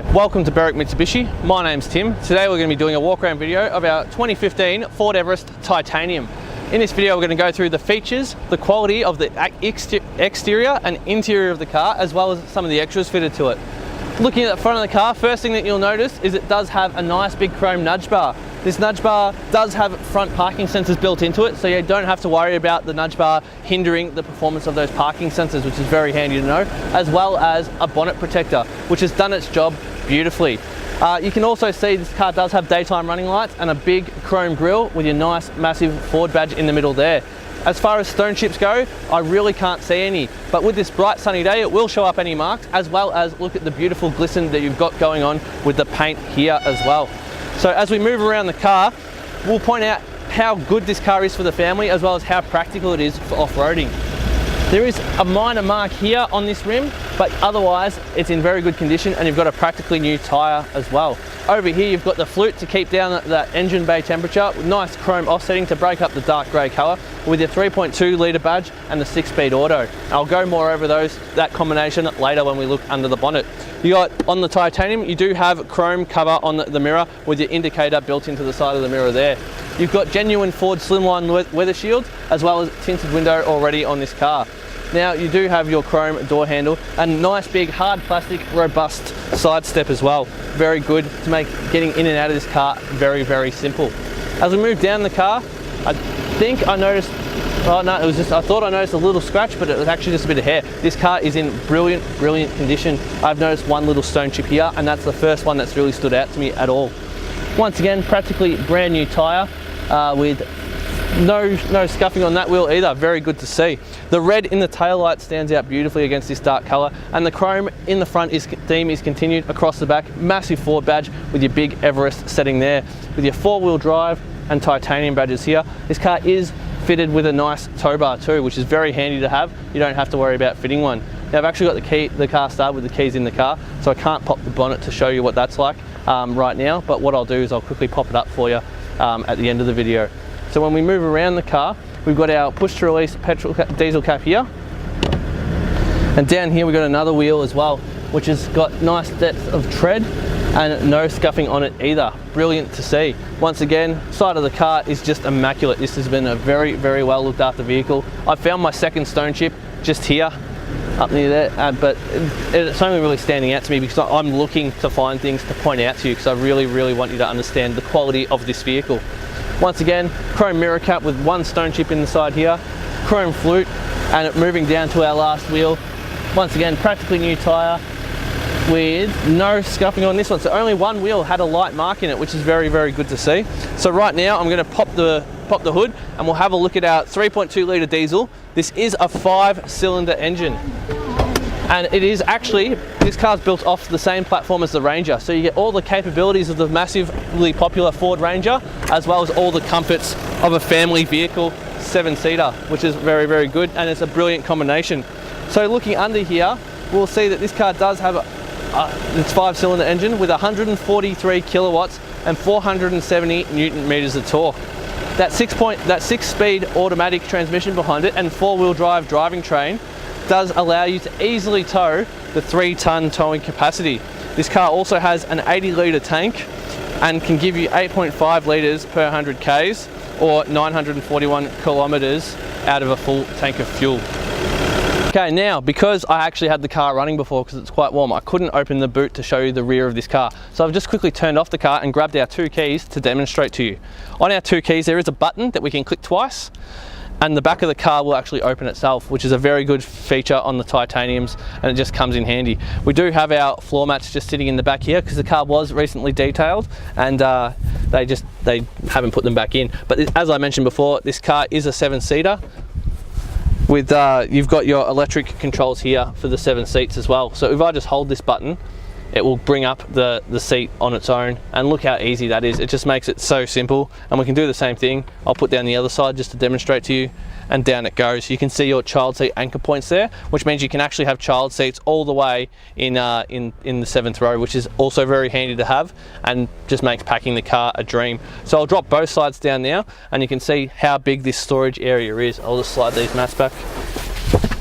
Welcome to Berwick Mitsubishi. My name's Tim. Today we're going to be doing a walk around video of our 2015 Ford Everest Titanium. In this video we're going to go through the features, the quality of the exterior and interior of the car, as well as some of the extras fitted to it. Looking at the front of the car, first thing that you'll notice is it does have a nice big chrome nudge bar. This nudge bar does have front parking sensors built into it, so you don't have to worry about the nudge bar hindering the performance of those parking sensors, which is very handy to know, as well as a bonnet protector, which has done its job beautifully. You can also see this car does have daytime running lights and a big chrome grille with your nice massive Ford badge in the middle there. As far as stone chips go, I really can't see any, but with this bright sunny day it will show up any marks, as well as look at the beautiful glisten that you've got going on with the paint here as well. So as we move around the car, we'll point out how good this car is for the family, as well as how practical it is for off-roading. There is a minor mark here on this rim, but otherwise it's in very good condition, and you've got a practically new tyre as well. Over here you've got the flute to keep down that engine bay temperature, with nice chrome offsetting to break up the dark grey colour, with your 3.2 litre badge and the 6-speed auto. I'll go more over that combination later when we look under the bonnet. You got on the Titanium, you do have chrome cover on the mirror with your indicator built into the side of the mirror there. You've got genuine Ford slimline weather shields, as well as tinted window already on this car. Now you do have your chrome door handle and nice big hard plastic robust side step as well. Very good to make getting in and out of this car very, very simple. As we move down the car, I think I noticed, oh no, it was just, I thought I noticed a little scratch, but it was actually just a bit of hair. This car is in brilliant, brilliant condition. I've noticed one little stone chip here, and that's the first one that's really stood out to me at all. Once again, practically brand new tyre with no scuffing on that wheel either. Very good to see. The red in the taillight stands out beautifully against this dark colour, and the chrome in the front theme is continued across the back. Massive Ford badge with your big Everest setting there, with your 4-wheel drive and titanium badges here. This car is fitted with a nice tow bar too, which is very handy to have. You don't have to worry about fitting one. Now I've actually got the car started with the keys in the car, so I can't pop the bonnet to show you what that's like right now, but what I'll do is I'll quickly pop it up for you at the end of the video. So when we move around the car, we've got our push to release diesel cap here, and down here we've got another wheel as well, which has got nice depth of tread and no scuffing on it either. Brilliant to see. Once again, side of the car is just immaculate. This has been a very, very well looked after vehicle. I found my second stone chip just here, up near there, but it's only really standing out to me because I'm looking to find things to point out to you, because I really, really want you to understand the quality of this vehicle. Once again, chrome mirror cap with one stone chip in the side here, chrome flute, and moving down to our last wheel. Once again, practically new tyre with no scuffing on this one. So only one wheel had a light mark in it, which is very, very good to see. So right now I'm going to pop the hood and we'll have a look at our 3.2 litre diesel. This is a 5-cylinder engine. And it is actually, this car's built off the same platform as the Ranger, so you get all the capabilities of the massively popular Ford Ranger, as well as all the comforts of a family vehicle 7-seater, which is very, very good, and it's a brilliant combination. So looking under here, we'll see that this car does have its 5-cylinder engine with 143 kilowatts and 470 newton meters of torque. That 6-speed automatic transmission behind it and 4-wheel drive driving train does allow you to easily tow the 3-ton towing capacity. This car also has an 80-litre tank and can give you 8.5 litres per 100 Ks, or 941 kilometres out of a full tank of fuel. Okay, now because I actually had the car running before because it's quite warm, I couldn't open the boot to show you the rear of this car. So I've just quickly turned off the car and grabbed our 2 keys to demonstrate to you. On our 2 keys there is a button that we can click twice, and the back of the car will actually open itself, which is a very good feature on the Titaniums, and it just comes in handy. We do have our floor mats just sitting in the back here because the car was recently detailed, and they haven't put them back in. But as I mentioned before, this car is a 7-seater with you've got your electric controls here for the 7 seats as well. So if I just hold this button, it will bring up the seat on its own, and look how easy that is. It just makes it so simple, and we can do the same thing. I'll put down the other side just to demonstrate to you, and down it goes. You can see your child seat anchor points there, which means you can actually have child seats all the way in the 7th row, which is also very handy to have and just makes packing the car a dream. So I'll drop both sides down now, and you can see how big this storage area is. I'll just slide these mats back,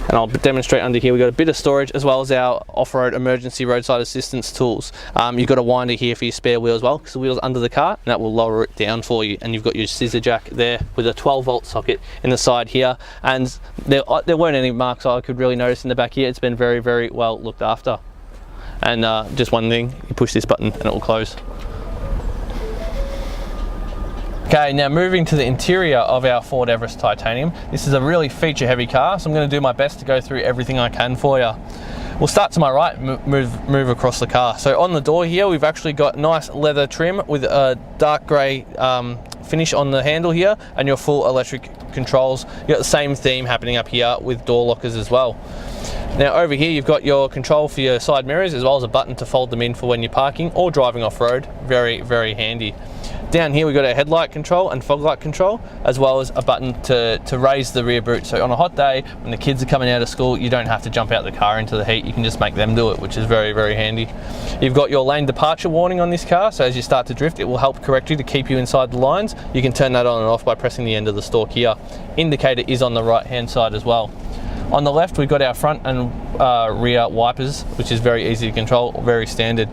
and And I'll demonstrate under here. We've got a bit of storage as well as our off-road emergency roadside assistance tools. You've got a winder here for your spare wheel as well, because the wheel's under the car, and that will lower it down for you. And you've got your scissor jack there with a 12-volt socket in the side here. And there weren't any marks I could really notice in the back here. It's been very, very well looked after. And just one thing, you push this button and it will close. Okay, now moving to the interior of our Ford Everest Titanium. This is a really feature heavy car, so I'm going to do my best to go through everything I can for you. We'll start to my right, move across the car. So on the door here, we've actually got nice leather trim with a dark grey finish on the handle here, and your full electric controls. You've got the same theme happening up here with door lockers as well. Now over here you've got your control for your side mirrors, as well as a button to fold them in for when you're parking or driving off-road. Very, very handy. Down here we've got our headlight control and fog light control, as well as a button to raise the rear boot. So on a hot day when the kids are coming out of school, you don't have to jump out the car into the heat, you can just make them do it, which is very, very handy. You've got your lane departure warning on this car, so as you start to drift it will help correct you to keep you inside the lines. You can turn that on and off by pressing the end of the stalk here. Indicator is on the right hand side as well. On the left we've got our front and rear wipers, which is very easy to control, very standard.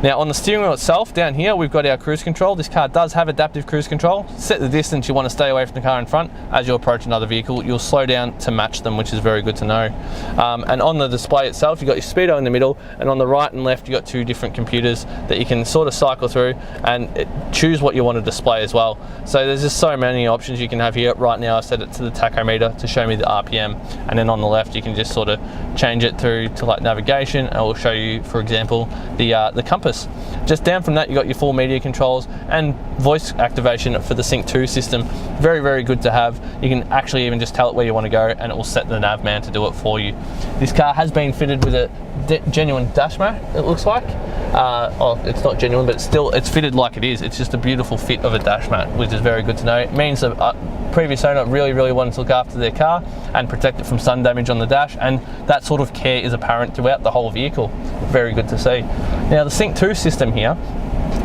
Now on the steering wheel itself, down here we've got our cruise control. This car does have adaptive cruise control. Set the distance you want to stay away from the car in front. As you approach another vehicle, you'll slow down to match them, which is very good to know. And on the display itself, you've got your speedo in the middle, and on the right and left you've got two different computers that you can sort of cycle through and choose what you want to display as well. So there's just so many options you can have here. Right now I've set it to the tachometer to show me the RPM, and then on the left you can just sort of change it through to like navigation, and it will show you, for example, the compass. Just down from that you got your full media controls and voice activation for the Sync 2 system. Very, very good to have. You can actually even just tell it where you want to go and it will set the nav man to do it for you. This car has been fitted with a genuine dash mat, it looks like. Oh, it's not genuine, but it's fitted like it is. It's just a beautiful fit of a dash mat, which is very good to know. It means that previous owner really wanted to look after their car and protect it from sun damage on the dash, and that sort of care is apparent throughout the whole vehicle. Very good to see. Now the Sync 2 system here,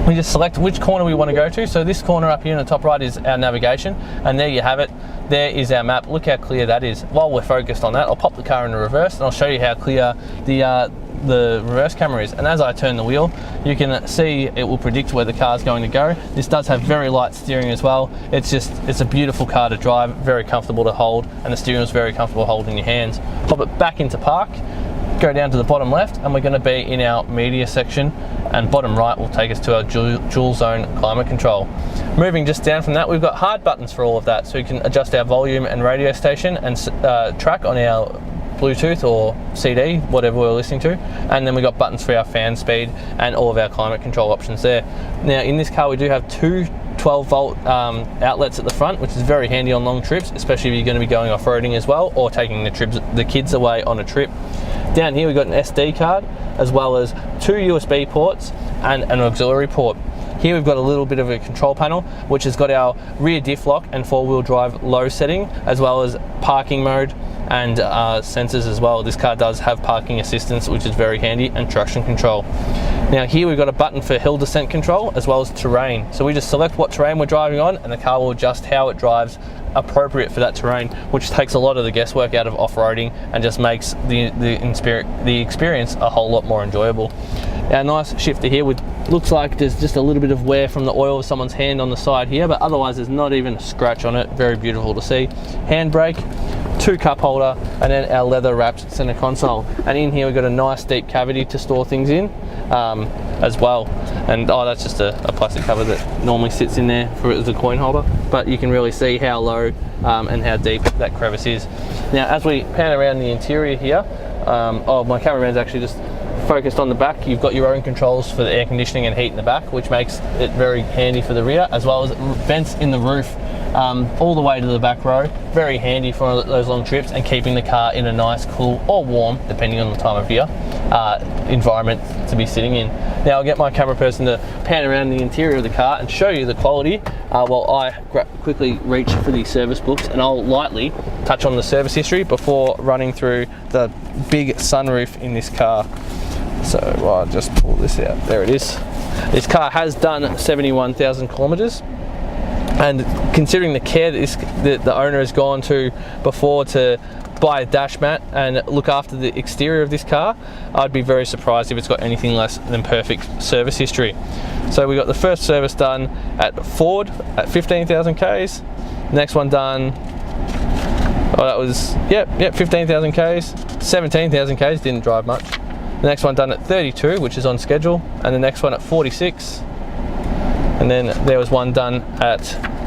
we just select which corner we want to go to. So this corner up here in the top right is our navigation, and there you have it. There is our map. Look how clear that is. While we're focused on that, I'll pop the car into reverse and I'll show you how clear the reverse camera is. And as I turn the wheel, you can see it will predict where the car is going to go. This does have very light steering as well. It's a beautiful car to drive, very comfortable to hold, and the steering is very comfortable holding in your hands. Pop it back into park, go down to the bottom left, and we're going to be in our media section, and bottom right will take us to our dual zone climate control. Moving just down from that, we've got hard buttons for all of that, so you can adjust our volume and radio station and track on our Bluetooth or CD, whatever we're listening to, and then we've got buttons for our fan speed and all of our climate control options there. Now in this car we do have two 12-volt outlets at the front, which is very handy on long trips, especially if you're going to be going off-roading as well, or taking the kids away on a trip. Down here we've got an SD card, as well as two USB ports and an auxiliary port. Here we've got a little bit of a control panel, which has got our rear diff lock and four-wheel drive low setting, as well as parking mode and sensors as well. This car does have parking assistance, which is very handy, and traction control. Now here we've got a button for hill descent control, as well as terrain. So we just select what terrain we're driving on, and the car will adjust how it drives appropriate for that terrain, which takes a lot of the guesswork out of off-roading and just makes the experience a whole lot more enjoyable. Our nice shifter here looks like there's just a little bit of wear from the oil of someone's hand on the side here, but otherwise there's not even a scratch on it. Very beautiful to see. Handbrake, two cup holder, and then our leather wrapped center console. And in here we've got a nice deep cavity to store things in as well. And that's just a plastic cover that normally sits in there as a coin holder, but you can really see how low and how deep that crevice is. Now as we pan around the interior here, my cameraman's actually just focused on the back. You've got your own controls for the air conditioning and heat in the back, which makes it very handy for the rear, as well as vents in the roof all the way to the back row. Very handy for those long trips and keeping the car in a nice, cool or warm, depending on the time of year, environment to be sitting in. Now I'll get my camera person to pan around the interior of the car and show you the quality while I quickly reach for the service books, and I'll lightly touch on the service history before running through the big sunroof in this car. So I'll just pull this out. There it is. This car has done 71,000 kilometers. And considering the care that the owner has gone to before to buy a dash mat and look after the exterior of this car, I'd be very surprised if it's got anything less than perfect service history. So we got the first service done at Ford at 15,000 Ks. Next one done, oh, that was, 15,000 Ks. 17,000 Ks, didn't drive much. The next one done at 32, which is on schedule, and the next one at 46. And then there was one done at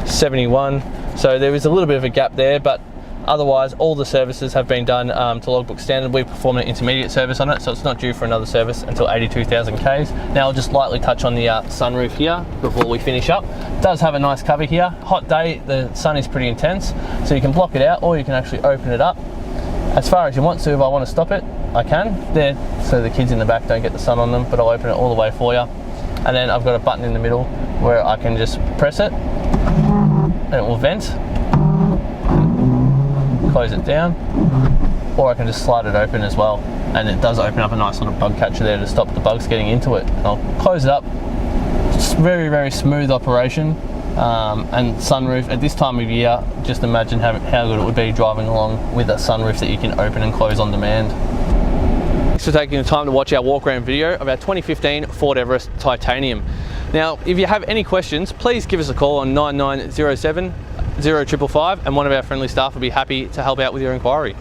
71. So there was a little bit of a gap there, but otherwise all the services have been done to logbook standard. We performed an intermediate service on it, so it's not due for another service until 82,000 Ks. Now I'll just lightly touch on the sunroof here before we finish up. It does have a nice cover here. Hot day, the sun is pretty intense, so you can block it out or you can actually open it up as far as you want to. If I want to stop it, I can there, so the kids in the back don't get the sun on them, but I'll open it all the way for you. And then I've got a button in the middle where I can just press it and it will vent, close it down, or I can just slide it open as well, and it does open up a nice little bug catcher there to stop the bugs getting into it. And I'll close it up. It's very, very smooth operation, and sunroof at this time of year, just imagine how good it would be driving along with a sunroof that you can open and close on demand. Thanks for taking the time to watch our walk around video of our 2015 Ford Everest Titanium. Now, if you have any questions, please give us a call on 9907 0555 and one of our friendly staff will be happy to help out with your inquiry.